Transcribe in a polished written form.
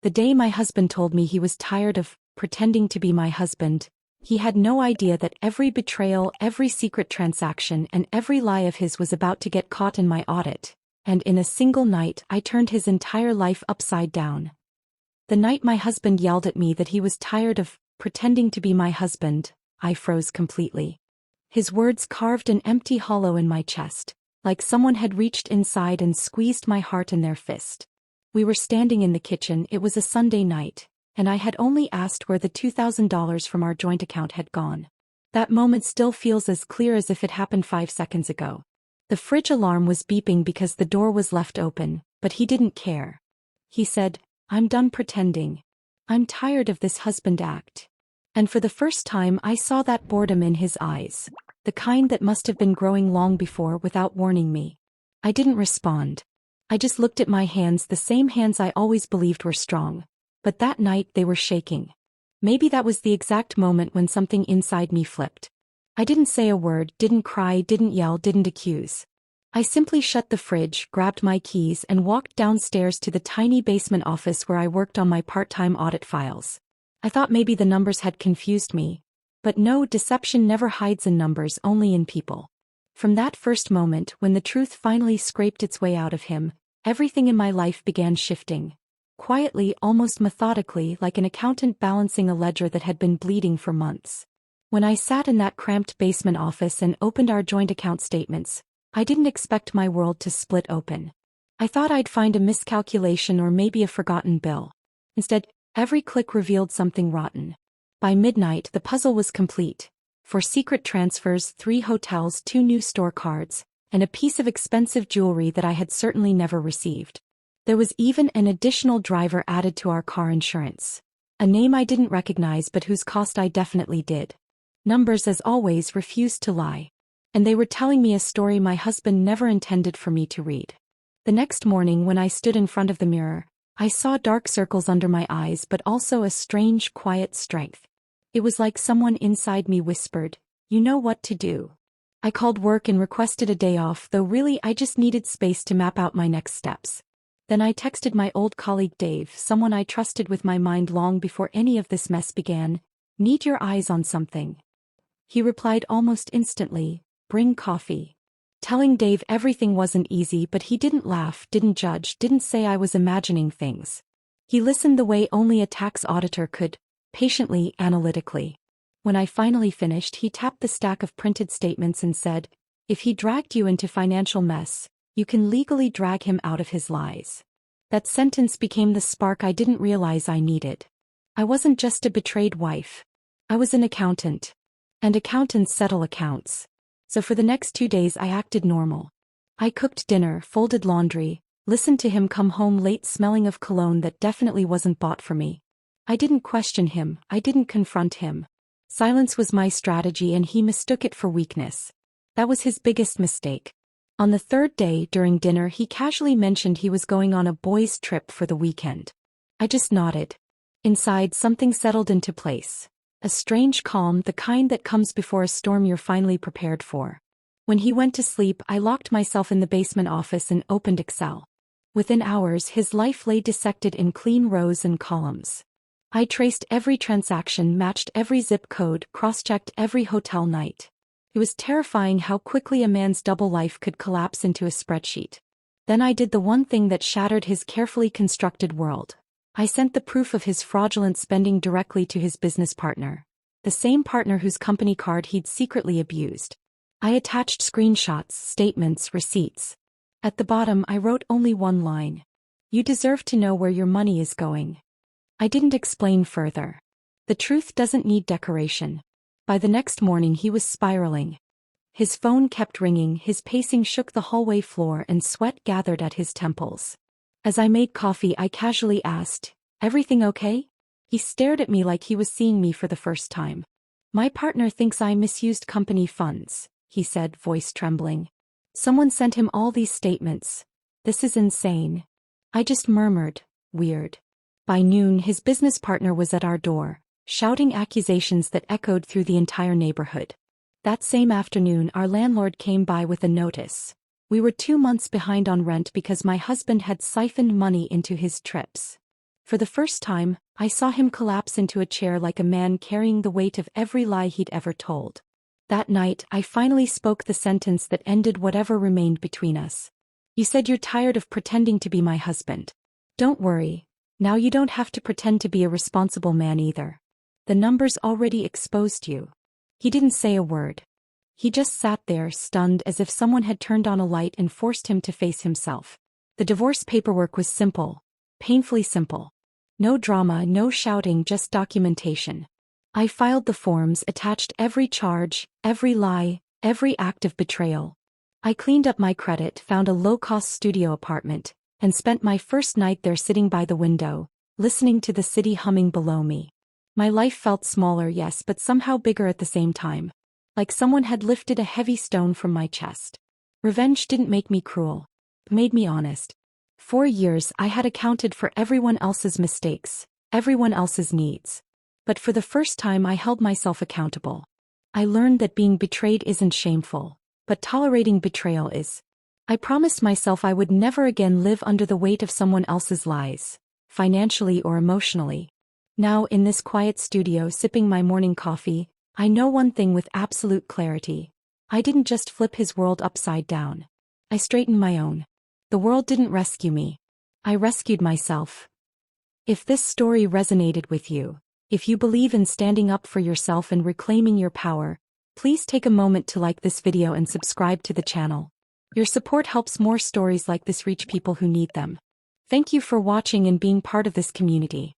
The day my husband told me he was tired of pretending to be my husband, he had no idea that every betrayal, every secret transaction, and every lie of his was about to get caught in my audit. And in a single night, I turned his entire life upside down. The night my husband yelled at me that he was tired of pretending to be my husband, I froze completely. His words carved an empty hollow in my chest, like someone had reached inside and squeezed my heart in their fist. We were standing in the kitchen, it was a Sunday night, and I had only asked where the $2,000 from our joint account had gone. That moment still feels as clear as if it happened 5 seconds ago. The fridge alarm was beeping because the door was left open, but he didn't care. He said, "I'm done pretending. I'm tired of this husband act." And for the first time I saw that boredom in his eyes, the kind that must have been growing long before without warning me. I didn't respond. I just looked at my hands, the same hands I always believed were strong. But that night they were shaking. Maybe that was the exact moment when something inside me flipped. I didn't say a word, didn't cry, didn't yell, didn't accuse. I simply shut the fridge, grabbed my keys, and walked downstairs to the tiny basement office where I worked on my part-time audit files. I thought maybe the numbers had confused me. But no, deception never hides in numbers, only in people. From that first moment, when the truth finally scraped its way out of him, everything in my life began shifting. Quietly, almost methodically, like an accountant balancing a ledger that had been bleeding for months. When I sat in that cramped basement office and opened our joint account statements, I didn't expect my world to split open. I thought I'd find a miscalculation or maybe a forgotten bill. Instead, every click revealed something rotten. By midnight, the puzzle was complete. 4 secret transfers, 3 hotels, 2 new store cards, and a piece of expensive jewelry that I had certainly never received. There was even an additional driver added to our car insurance. A name I didn't recognize but whose cost I definitely did. Numbers, as always, refused to lie. And they were telling me a story my husband never intended for me to read. The next morning when I stood in front of the mirror, I saw dark circles under my eyes but also a strange, quiet strength. It was like someone inside me whispered, "You know what to do." I called work and requested a day off, though really I just needed space to map out my next steps. Then I texted my old colleague Dave, someone I trusted with my mind long before any of this mess began, "Need your eyes on something." He replied almost instantly, "Bring coffee." Telling Dave everything wasn't easy, but he didn't laugh, didn't judge, didn't say I was imagining things. He listened the way only a tax auditor could, patiently, analytically. When I finally finished, he tapped the stack of printed statements and said, "If he dragged you into financial mess, you can legally drag him out of his lies." That sentence became the spark I didn't realize I needed. I wasn't just a betrayed wife. I was an accountant. And accountants settle accounts. So for the next 2 days I acted normal. I cooked dinner, folded laundry, listened to him come home late smelling of cologne that definitely wasn't bought for me. I didn't question him, I didn't confront him. Silence was my strategy and he mistook it for weakness. That was his biggest mistake. On the 3rd day, during dinner, he casually mentioned he was going on a boys' trip for the weekend. I just nodded. Inside, something settled into place. A strange calm, the kind that comes before a storm you're finally prepared for. When he went to sleep, I locked myself in the basement office and opened Excel. Within hours, his life lay dissected in clean rows and columns. I traced every transaction, matched every zip code, cross-checked every hotel night. It was terrifying how quickly a man's double life could collapse into a spreadsheet. Then I did the one thing that shattered his carefully constructed world. I sent the proof of his fraudulent spending directly to his business partner. The same partner whose company card he'd secretly abused. I attached screenshots, statements, receipts. At the bottom I wrote only one line. "You deserve to know where your money is going." I didn't explain further. The truth doesn't need decoration. By the next morning he was spiraling. His phone kept ringing, his pacing shook the hallway floor and sweat gathered at his temples. As I made coffee I casually asked, "Everything okay?" He stared at me like he was seeing me for the first time. "My partner thinks I misused company funds," he said, voice trembling. "Someone sent him all these statements. This is insane." I just murmured, "Weird." By noon his business partner was at our door, shouting accusations that echoed through the entire neighborhood. That same afternoon our landlord came by with a notice. We were 2 months behind on rent because my husband had siphoned money into his trips. For the first time, I saw him collapse into a chair like a man carrying the weight of every lie he'd ever told. That night, I finally spoke the sentence that ended whatever remained between us. You said you're tired of pretending to be my husband. Don't worry. Now you don't have to pretend to be a responsible man either. The numbers already exposed you. He didn't say a word. He just sat there, stunned, as if someone had turned on a light and forced him to face himself. The divorce paperwork was simple. Painfully simple. No drama, no shouting, just documentation. I filed the forms, attached every charge, every lie, every act of betrayal. I cleaned up my credit, found a low-cost studio apartment, and spent my first night there sitting by the window, listening to the city humming below me. My life felt smaller, yes, but somehow bigger at the same time. Like someone had lifted a heavy stone from my chest. Revenge didn't make me cruel. It made me honest. For years I had accounted for everyone else's mistakes, everyone else's needs. But for the first time I held myself accountable. I learned that being betrayed isn't shameful, but tolerating betrayal is. I promised myself I would never again live under the weight of someone else's lies, financially or emotionally. Now, in this quiet studio sipping my morning coffee, I know one thing with absolute clarity. I didn't just flip his world upside down. I straightened my own. The world didn't rescue me. I rescued myself. If this story resonated with you, if you believe in standing up for yourself and reclaiming your power, please take a moment to like this video and subscribe to the channel. Your support helps more stories like this reach people who need them. Thank you for watching and being part of this community.